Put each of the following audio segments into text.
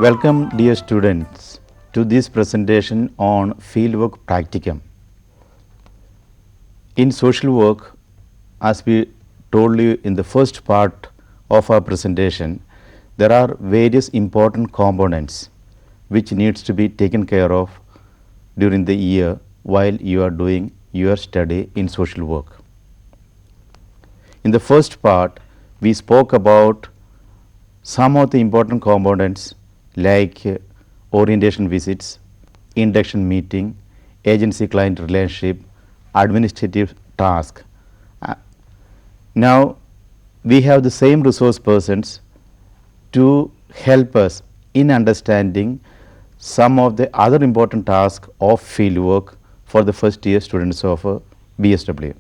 Welcome dear students to this presentation on fieldwork practicum. In social work, as we told you in the first part of our presentation, there are various important components which needs to be taken care of during the year while you are doing your study in social work. In the first part, we spoke about some of the important components like orientation visits, induction meeting, agency client relationship, administrative task. Now we have the same resource persons to help us in understanding some of the other important tasks of field work for the first year students of BSWL.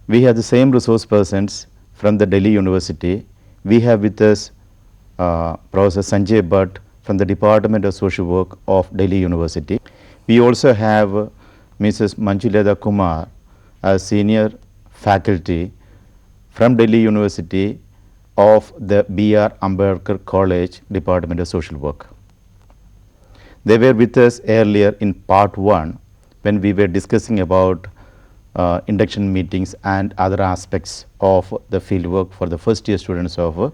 We have the same resource persons from the Delhi University. We have with us Professor Sanjay Bhatt from the Department of Social Work of Delhi University. We also have Mrs. Manjulata Kumar as senior faculty from Delhi University of the B.R. Ambedkar College Department of Social Work. They were with us earlier in part 1 when we were discussing about induction meetings and other aspects of the field work for the first year students of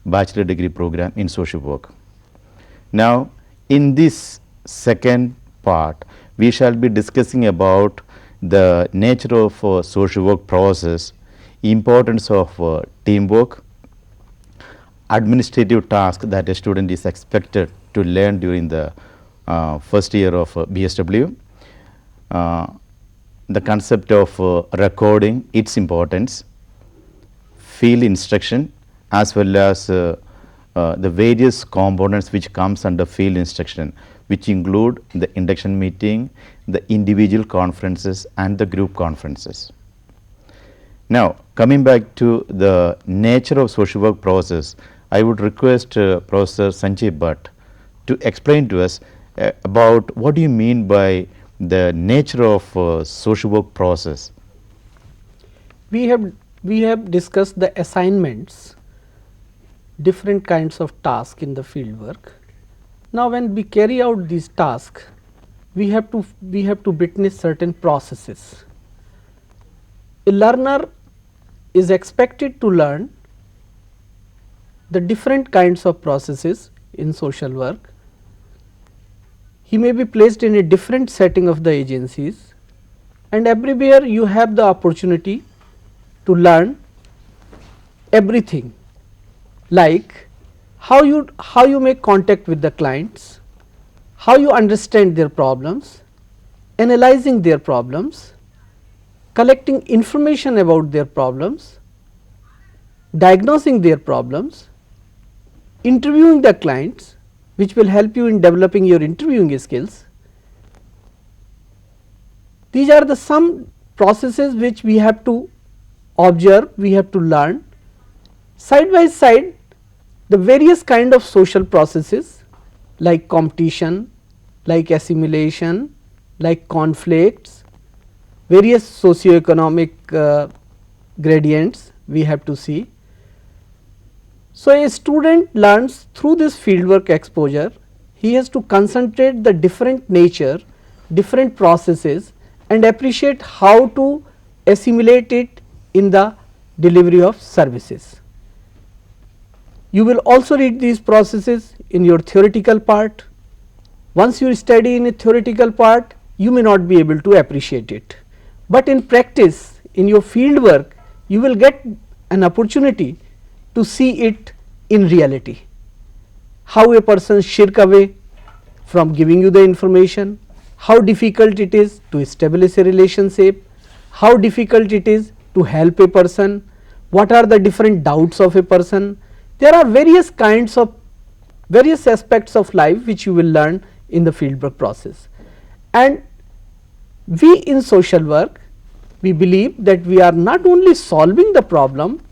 bachelor degree program in social work. Now in this second part we shall be discussing about the nature of social work process, importance of teamwork, administrative task that a student is expected to learn during the first year of BSW, the concept of recording, its importance, field instruction, as well as the various components which comes under field instruction, which include the induction meeting, the individual conferences and the group conferences. Now coming back to the nature of social work process, I would request Professor Sanjay Bhatt to explain to us about what do you mean by the nature of social work process. We have discussed the assignments, different kinds of tasks in the field work. Now when we carry out these tasks, we have to witness certain processes. A learner is expected to learn the different kinds of processes in social work. He may be placed in a different setting of the agencies, and everywhere you have the opportunity to learn everything, like how you make contact with the clients, how you understand their problems, analyzing their problems, collecting information about their problems, diagnosing their problems, interviewing the clients, which will help you in developing your interviewing skills. These are the some processes which we have to observe, we have to learn. Side by side, the various kind of social processes like competition, like assimilation, like conflicts, various socio-economic gradients we have to see. So a student learns through this fieldwork exposure, he has to concentrate the different nature, different processes and appreciate how to assimilate it in the delivery of services. You will also read these processes in your theoretical part. Once you study in a theoretical part, you may not be able to appreciate it, but in practice in your field work you will get an opportunity to see it in reality, how a person shirk away from giving you the information, how difficult it is to establish a relationship, how difficult it is to help a person, what are the different doubts of a person. There are various kinds of various aspects of life which you will learn in the fieldwork process. And we in social work, we believe that we are not only solving the problem,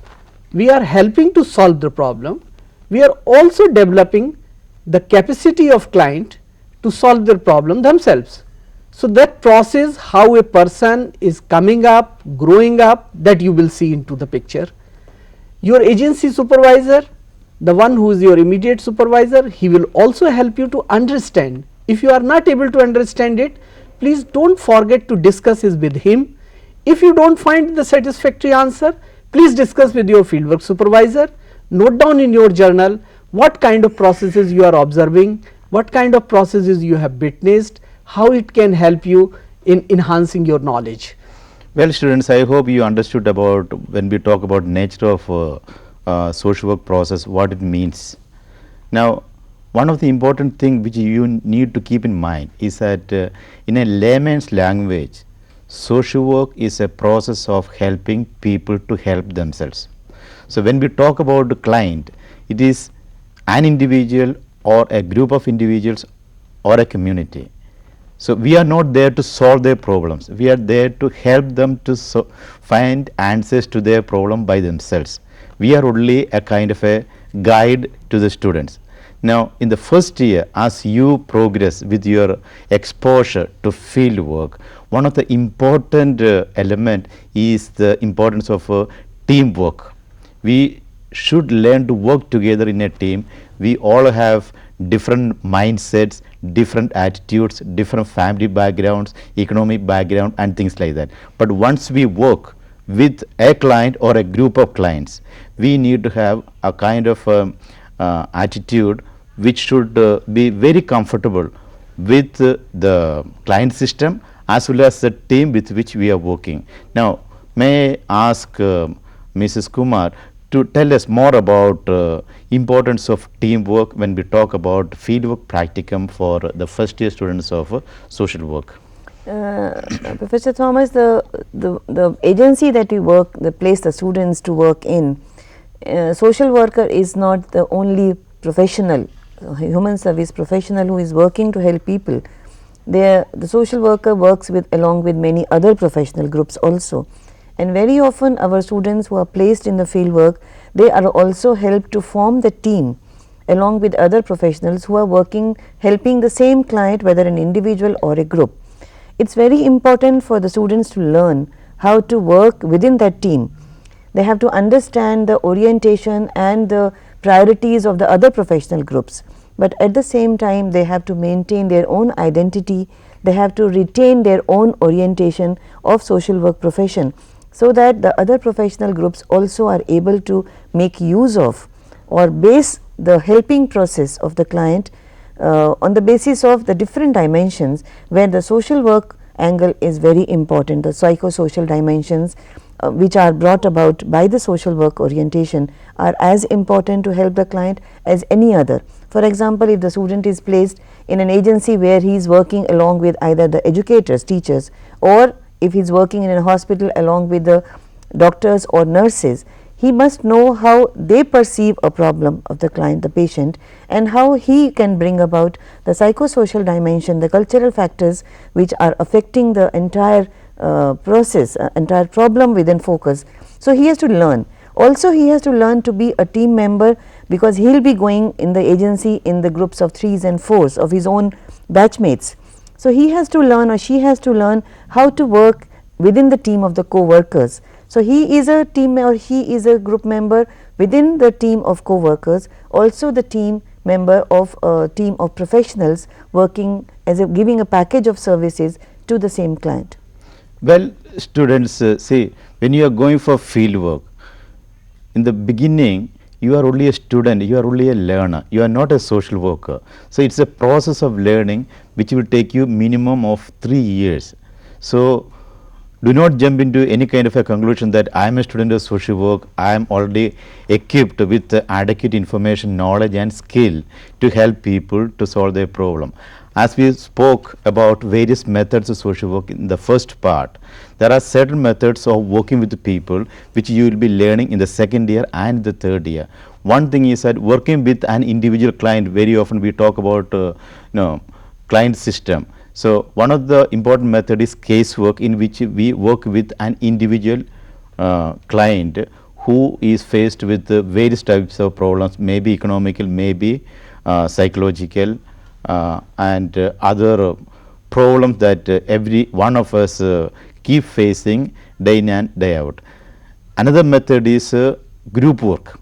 we are helping to solve the problem, we are also developing the capacity of client to solve their problem themselves. So that process, how a person is coming up, growing up, that you will see into the picture. Your agency supervisor the one who is your immediate supervisor, he will also help you to understand. If you are not able to understand it, please do not forget to discuss it with him. If you do not find the satisfactory answer, please discuss with your fieldwork supervisor. Note down in your journal what kind of processes you are observing, what kind of processes you have witnessed, how it can help you in enhancing your knowledge. Well, students, I hope you understood about when we talk about nature of social work process, what it means. Now, one of the important thing which you need to keep in mind is that in a layman's language, social work is a process of helping people to help themselves. So, when we talk about the client, it is an individual or a group of individuals or a community. So, we are not there to solve their problems, we are there to help them to find answers to their problem by themselves. We are only a kind of a guide to the students. Now, in the first year, as you progress with your exposure to field work, one of the important element is the importance of teamwork. We should learn to work together in a team. We all have different mindsets, different attitudes, different family backgrounds, economic background and things like that. But once we work with a client or a group of clients, we need to have a kind of attitude which should be very comfortable with the client system as well as the team with which we are working. Now, may I ask Mrs. Kumar to tell us more about importance of teamwork when we talk about fieldwork practicum for the first year students of social work. Professor Thomas, the agency that we work, the place the students to work in, social worker is not the only professional, human service professional who is working to help people. The social worker works along with many other professional groups also. And very often our students who are placed in the field work, they are also helped to form the team along with other professionals who are working, helping the same client, whether an individual or a group. It's very important for the students to learn how to work within that team. They have to understand the orientation and the priorities of the other professional groups, but at the same time they have to maintain their own identity, they have to retain their own orientation of social work profession, so that the other professional groups also are able to make use of or base the helping process of the client on the basis of the different dimensions, where the social work angle is very important. The psychosocial dimensions which are brought about by the social work orientation are as important to help the client as any other. For example, if the student is placed in an agency where he is working along with either the educators, teachers, or if he is working in a hospital along with the doctors or nurses, he must know how they perceive a problem of the client, the patient, and how he can bring about the psychosocial dimension, the cultural factors which are affecting the entire process, entire problem within focus. So, he has to learn. Also, he has to learn to be a team member, because he will be going in the agency in the groups of 3s and 4s of his own batchmates. So, he has to learn, or she has to learn how to work within the team of the co-workers. So, he is a team or he is a group member within the team of co-workers, also the team member of a team of professionals working as giving a package of services to the same client. Well, students, see, when you are going for field work, in the beginning you are only a student, you are only a learner, you are not a social worker. So, it is a process of learning which will take you minimum of 3 years. So, do not jump into any kind of a conclusion that I am a student of social work, I am already equipped with adequate information, knowledge and skill to help people to solve their problem. As we spoke about various methods of social work in the first part, there are certain methods of working with the people which you will be learning in the second year and the third year. One thing is that working with an individual client, very often we talk about client system. So, one of the important method is casework, in which we work with an individual client who is faced with various types of problems, maybe economical, maybe psychological and other problems that every one of us keep facing day in and day out. Another method is group work.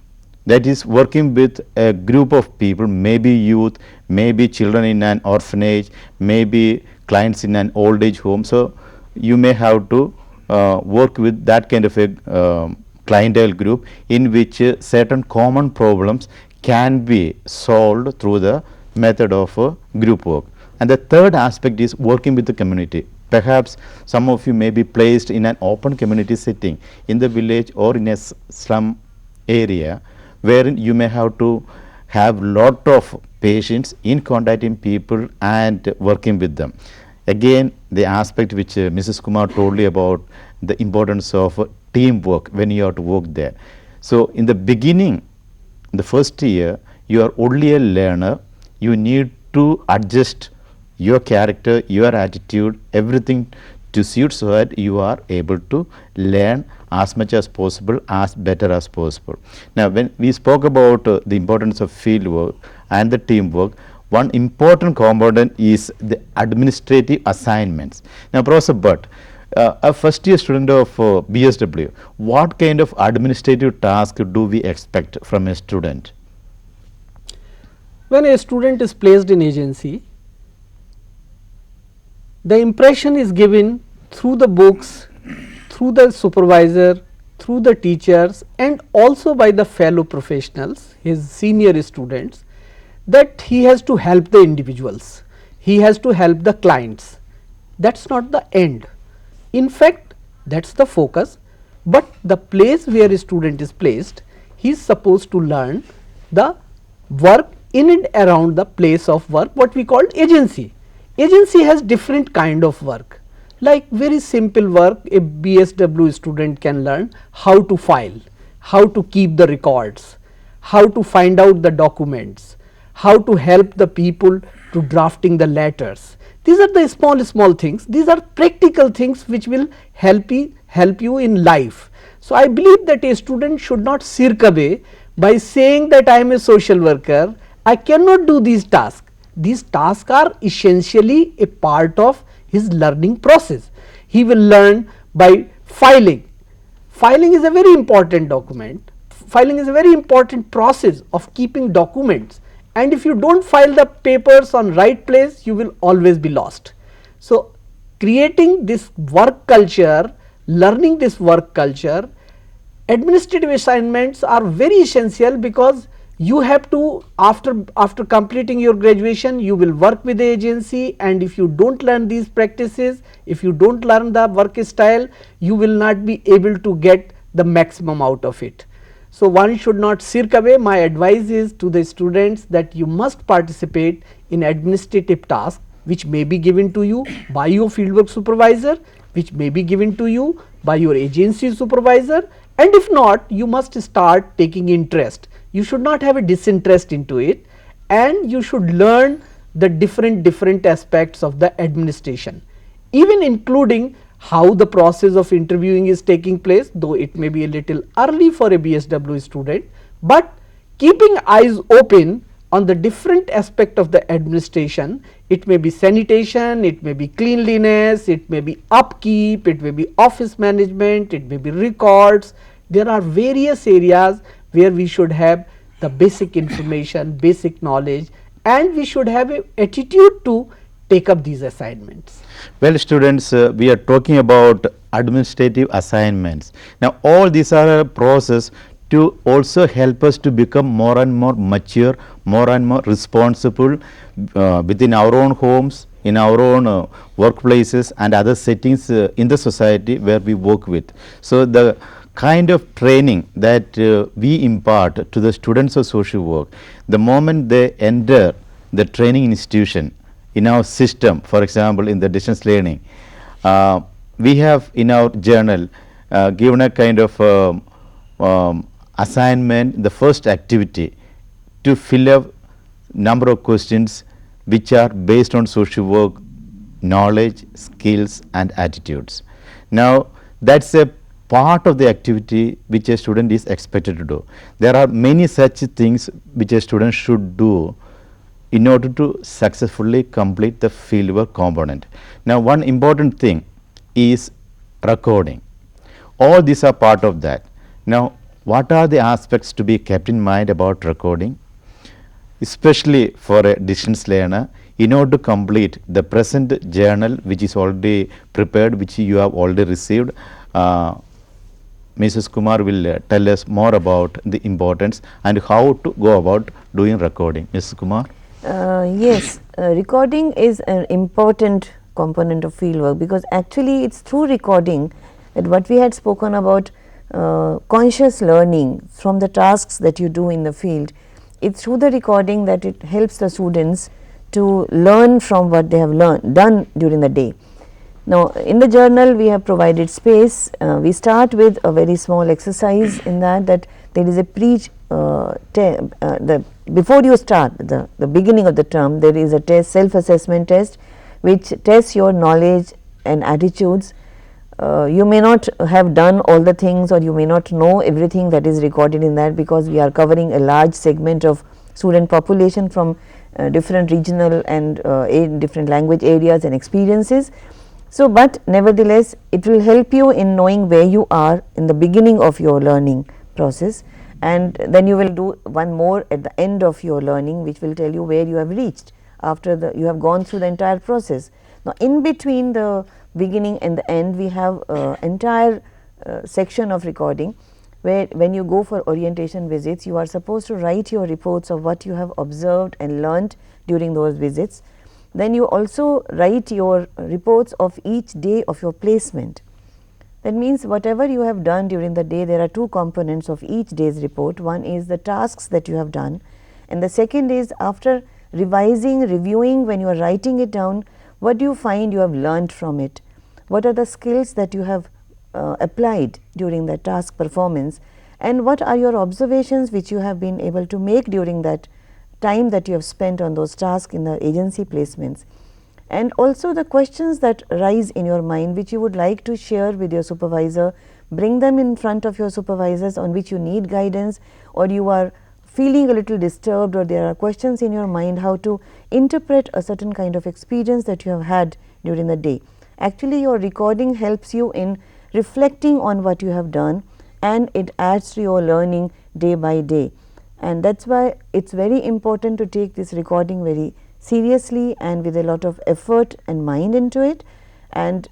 that is working with a group of people, maybe youth, maybe children in an orphanage, maybe clients in an old age home. So you may have to work with that kind of a clientele group in which certain common problems can be solved through the method of group work. And the third aspect is working with the community. Perhaps some of you may be placed in an open community setting in the village or in a slum area, wherein you may have to have lot of patience in contacting people and working with them. Again, the aspect which Mrs. Kumar told you about the importance of teamwork when you have to work there. So in the beginning, the first year, you are only a learner. You need to adjust your character, your attitude, everything to suit so that you are able to learn as much as possible, as better as possible. Now, when we spoke about the importance of field work and the teamwork, one important component is the administrative assignments. Now, Professor Bhatt, a first year student of BSW, what kind of administrative task do we expect from a student? When a student is placed in agency, the impression is given through the books, through the supervisor, through the teachers, and also by the fellow professionals, his senior students, that he has to help the individuals, he has to help the clients. That is not the end. In fact, that is the focus, but the place where a student is placed, he is supposed to learn the work in and around the place of work, what we call agency. Agency has different kind of work, like very simple work. A BSW student can learn how to file, how to keep the records, how to find out the documents, how to help the people to drafting the letters. These are the small things. These are practical things which will help you in life. So I believe that a student should not shirk away by saying that I am a social worker, I cannot do these tasks. These tasks are essentially a part of his learning process. He will learn by filing. Filing is a very important document. Filing is a very important process of keeping documents, and if you do not file the papers on right place, you will always be lost. So creating this work culture, learning this work culture, administrative assignments are very essential, because you have to, after completing your graduation, you will work with the agency, and if you do not learn these practices, if you do not learn the work style, you will not be able to get the maximum out of it. So one should not shirk away. My advice is to the students that you must participate in administrative tasks which may be given to you by your fieldwork supervisor, which may be given to you by your agency supervisor, and if not, you must start taking interest. You should not have a disinterest into it, and you should learn the different aspects of the administration, even including how the process of interviewing is taking place, though it may be a little early for a BSW student, but keeping eyes open on the different aspect of the administration. It may be sanitation, it may be cleanliness, it may be upkeep, it may be office management, it may be records. There are various areas where we should have the basic information, basic knowledge, and we should have an attitude to take up these assignments. Well, students, we are talking about administrative assignments. Now, all these are a process to also help us to become more and more mature, more and more responsible within our own homes, in our own workplaces and other settings in the society where we work with. So the kind of training that we impart to the students of social work, the moment they enter the training institution in our system, for example in the distance learning, we have in our journal given a kind of assignment, the first activity, to fill up number of questions which are based on social work knowledge, skills and attitudes. Now that is a part of the activity which a student is expected to do. There are many such things which a student should do in order to successfully complete the fieldwork component. Now one important thing is recording. All these are part of that. Now What are the aspects to be kept in mind about recording, especially for a distance learner, in order to complete the present journal which is already prepared, which you have already received? Mrs. Kumar will tell us more about the importance and how to go about doing recording. Mrs. Kumar? Yes, recording is an important component of fieldwork, because actually it's through recording that what we had spoken about conscious learning from the tasks that you do in the field. It's through the recording that it helps the students to learn from what they have done during the day. Now, in the journal we have provided space. We start with a very small exercise in that there is a before you start the beginning of the term, there is a test, self-assessment test, which tests your knowledge and attitudes. You may not have done all the things, or you may not know everything that is recorded in that, because we are covering a large segment of student population from different regional and different language areas and experiences. So, but nevertheless it will help you in knowing where you are in the beginning of your learning process, and then you will do one more at the end of your learning, which will tell you where you have reached after you have gone through the entire process. Now, in between the beginning and the end, we have entire section of recording, where when you go for orientation visits, you are supposed to write your reports of what you have observed and learnt during those visits. Then you also write your reports of each day of your placement. That means whatever you have done during the day, there are two components of each day's report. One is the tasks that you have done, and the second is after revising, reviewing, when you are writing it down, what do you find you have learnt from it? What are the skills that you have applied during the task performance, and what are your observations which you have been able to make during that time that you have spent on those tasks in the agency placements, and also the questions that rise in your mind which you would like to share with your supervisor. Bring them in front of your supervisors on which you need guidance, or you are feeling a little disturbed, or there are questions in your mind how to interpret a certain kind of experience that you have had during the day. Actually, your recording helps you in reflecting on what you have done, and it adds to your learning day by day. And that is why it is very important to take this recording very seriously and with a lot of effort and mind into it. And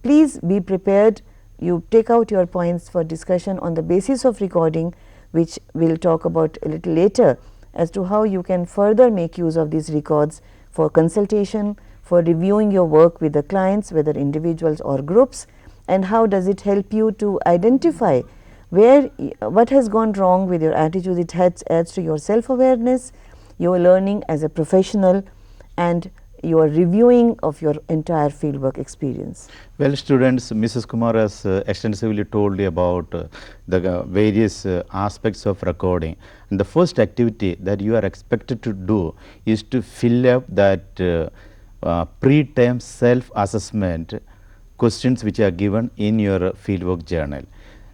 please be prepared. You take out your points for discussion on the basis of recording, which we will talk about a little later, as to how you can further make use of these records for consultation, for reviewing your work with the clients, whether individuals or groups, and how does it help you to identify what has gone wrong with your attitude. It adds to your self-awareness, your learning as a professional, and your reviewing of your entire fieldwork experience. Well, students, Mrs. Kumar has extensively told you about the various aspects of recording. And the first activity that you are expected to do is to fill up that pre-term self-assessment questions which are given in your fieldwork journal.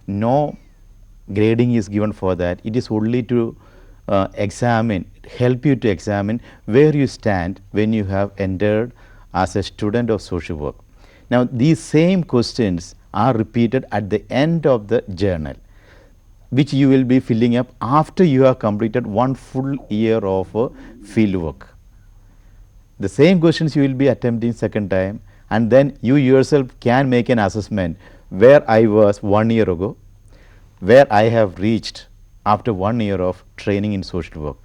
No grading is given for that. It is only to help you to examine where you stand when you have entered as a student of social work. Now, these same questions are repeated at the end of the journal, which you will be filling up after you have completed one full year of field work. The same questions you will be attempting second time, and then you yourself can make an assessment where I was 1 year ago, where I have reached after 1 year of training in social work.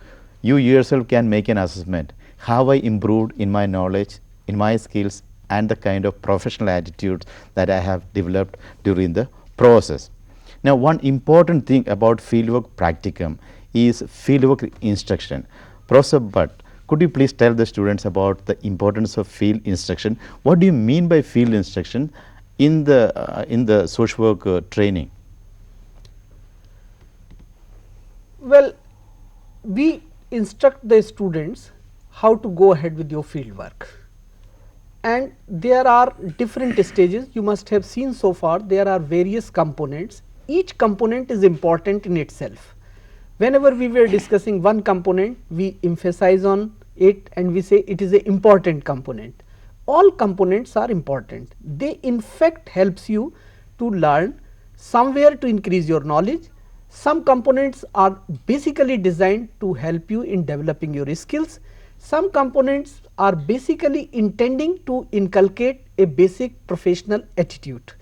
You yourself can make an assessment. Have I improved in my knowledge, in my skills, and the kind of professional attitudes that I have developed during the process. Now, one important thing about fieldwork practicum is fieldwork instruction. Professor Bhatt, could you please tell the students about the importance of field instruction? What do you mean by field instruction in the social work training? Well, we instruct the students how to go ahead with your field work, and there are different stages. You must have seen so far there are various components. Each component is important in itself. Whenever we were discussing one component, we emphasize on it and we say it is an important component. All components are important. They in fact helps you to learn, somewhere to increase your knowledge, Some components are basically designed to help you in developing your skills. Some components are basically intending to inculcate a basic professional attitude.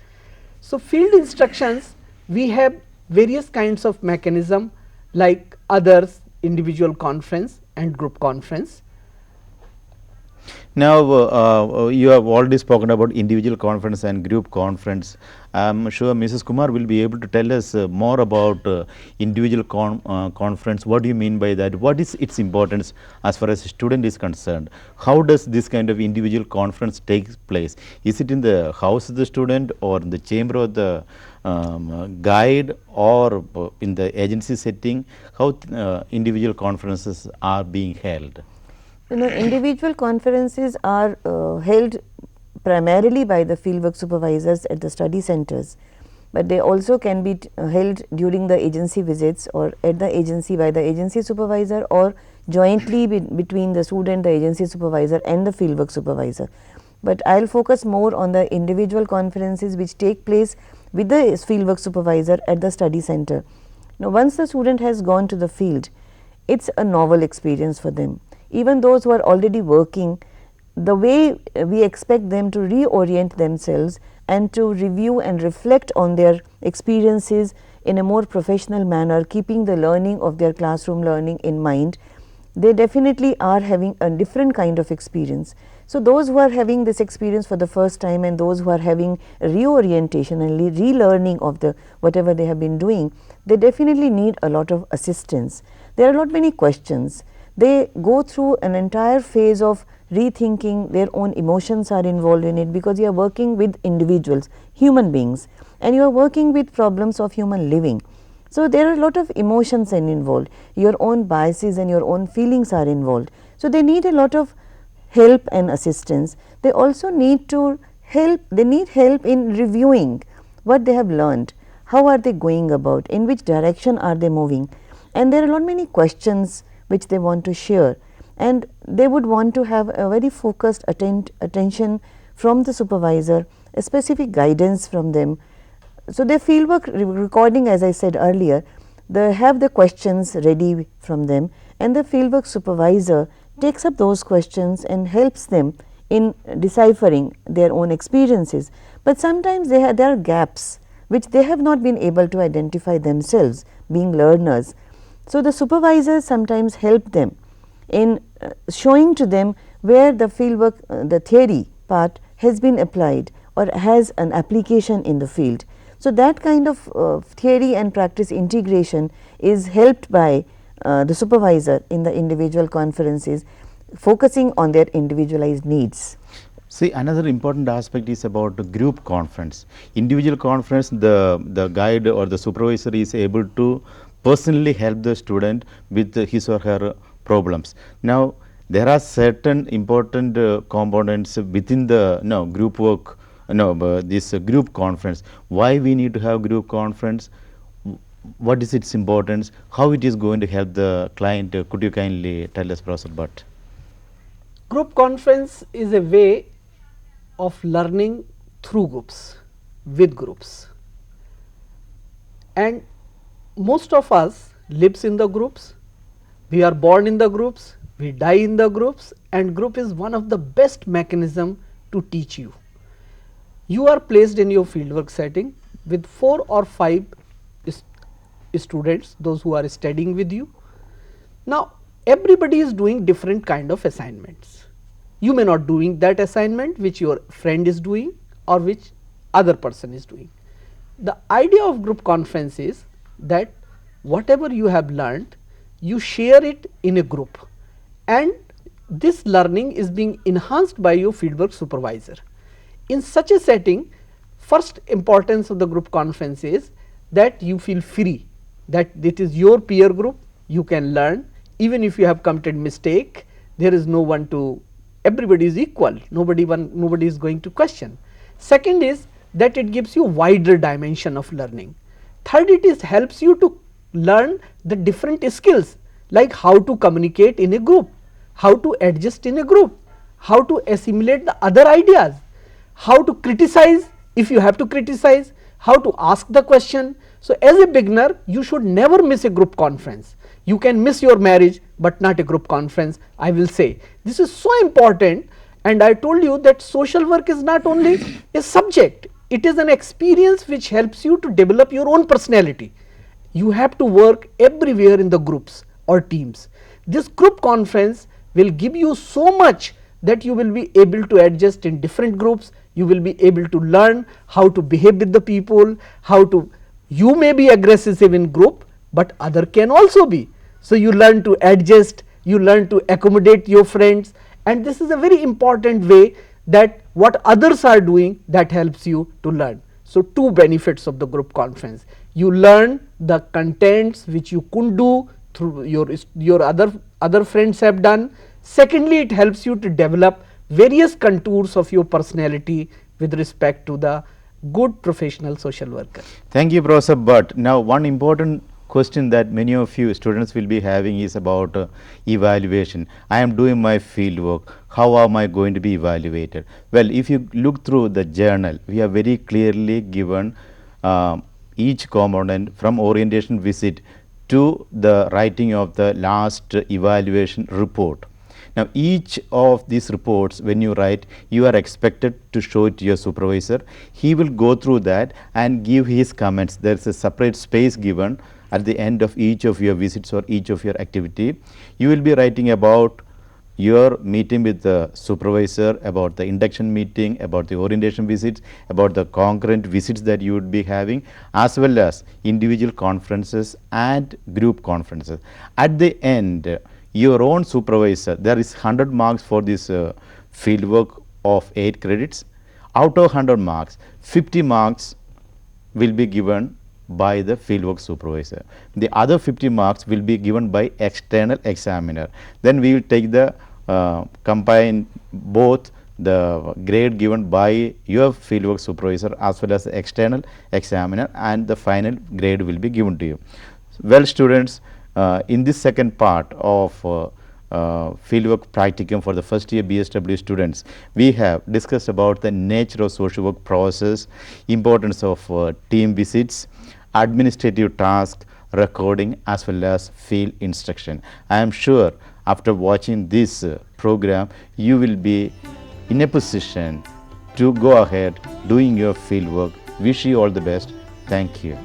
So, field instructions, we have various kinds of mechanism like others, individual conference and group conference. Now, you have already spoken about individual conference and group conference. I am sure Mrs. Kumar will be able to tell us more about individual conference. What do you mean by that? What is its importance as far as a student is concerned? How does this kind of individual conference take place? Is it in the house of the student or in the chamber of the guide or in the agency setting? How individual conferences are being held? Individual conferences are held primarily by the fieldwork supervisors at the study centers, but they also can be held during the agency visits or at the agency by the agency supervisor or jointly between the student, the agency supervisor and the fieldwork supervisor. But I will focus more on the individual conferences which take place with the fieldwork supervisor at the study center. Now, once the student has gone to the field, it is a novel experience for them. Even those who are already working, the way we expect them to reorient themselves and to review and reflect on their experiences in a more professional manner, keeping the learning of their classroom learning in mind, they definitely are having a different kind of experience. So, those who are having this experience for the first time and those who are having reorientation and relearning of the whatever they have been doing, they definitely need a lot of assistance. There are not many questions. They go through an entire phase of rethinking, their own emotions are involved in it, because you are working with individuals, human beings, and you are working with problems of human living. So, there are a lot of emotions involved, your own biases and your own feelings are involved. So, they need a lot of help and assistance. They also need to help, they need help in reviewing what they have learned, how are they going about, in which direction are they moving, and there are not many questions which they want to share, and they would want to have a very focused attention from the supervisor, a specific guidance from them. So, their fieldwork recording, as I said earlier, they have the questions ready from them and the fieldwork supervisor takes up those questions and helps them in deciphering their own experiences. But sometimes there are gaps which they have not been able to identify themselves, being learners. So, the supervisors sometimes help them in showing to them where the fieldwork, the theory part has been applied or has an application in the field. So, that kind of theory and practice integration is helped by the supervisor in the individual conferences, focusing on their individualized needs. See, another important aspect is about the group conference. Individual conference, the guide or the supervisor is able to personally help the student with his or her problems. Now, there are certain important components within the group work, this group conference. Why we need to have group conference? What is its importance? How it is going to help the client? Could you kindly tell us, Professor Bhatt? Group conference is a way of learning through groups, with groups, and most of us lives in the groups, we are born in the groups, we die in the groups, and group is one of the best mechanism to teach you. You are placed in your fieldwork setting with 4 or 5 students, those who are studying with you. Now, everybody is doing different kind of assignments. You may not doing that assignment which your friend is doing or which other person is doing. The idea of group conference is that whatever you have learned, you share it in a group, and this learning is being enhanced by your fieldwork supervisor. In such a setting, first importance of the group conference is that you feel free, that it is your peer group, you can learn, even if you have committed mistake, there is no one to, everybody is equal, nobody is going to question. Second is that it gives you wider dimension of learning. Third, it is helps you to learn the different skills, like how to communicate in a group, how to adjust in a group, how to assimilate the other ideas, how to criticize if you have to criticize, how to ask the question, So, as a beginner you should never miss a group conference. You can miss your marriage, but not a group conference, I will say. This is so important, and I told you that social work is not only a subject, it is an experience which helps you to develop your own personality. You have to work everywhere in the groups or teams. This group conference will give you so much that you will be able to adjust in different groups. You will be able to learn how to behave with the people, how to, you may be aggressive in group, but other can also be. So, you learn to adjust, you learn to accommodate your friends, and this is a very important way that what others are doing, that helps you to learn. So, two benefits of the group conference: you learn the contents which you couldn't do through your other friends have done. Secondly, it helps you to develop various contours of your personality with respect to the good professional social worker. Thank you, Professor Bhatt. Now, one important question that many of you students will be having is about evaluation. I am doing my field work. How am I going to be evaluated? Well, if you look through the journal, we have very clearly given each component from orientation visit to the writing of the last evaluation report. Now, each of these reports, when you write, you are expected to show it to your supervisor. He will go through that and give his comments. There is a separate space given at the end of each of your visits or each of your activity. You will be writing about your meeting with the supervisor, about the induction meeting, about the orientation visits, about the concurrent visits that you would be having, as well as individual conferences and group conferences. At the end, your own supervisor, there is 100 marks for this field work of 8 credits. Out of 100 marks, 50 marks will be given by the fieldwork supervisor. The other 50 marks will be given by external examiner. Then we will take the combine both the grade given by your fieldwork supervisor as well as the external examiner, and the final grade will be given to you. Well, students, in this second part of fieldwork practicum for the first year BSW students, we have discussed about the nature of social work process, importance of team visits, administrative tasks, recording, as well as field instruction. I am sure after watching this program, you will be in a position to go ahead doing your field work. Wish you all the best. Thank you.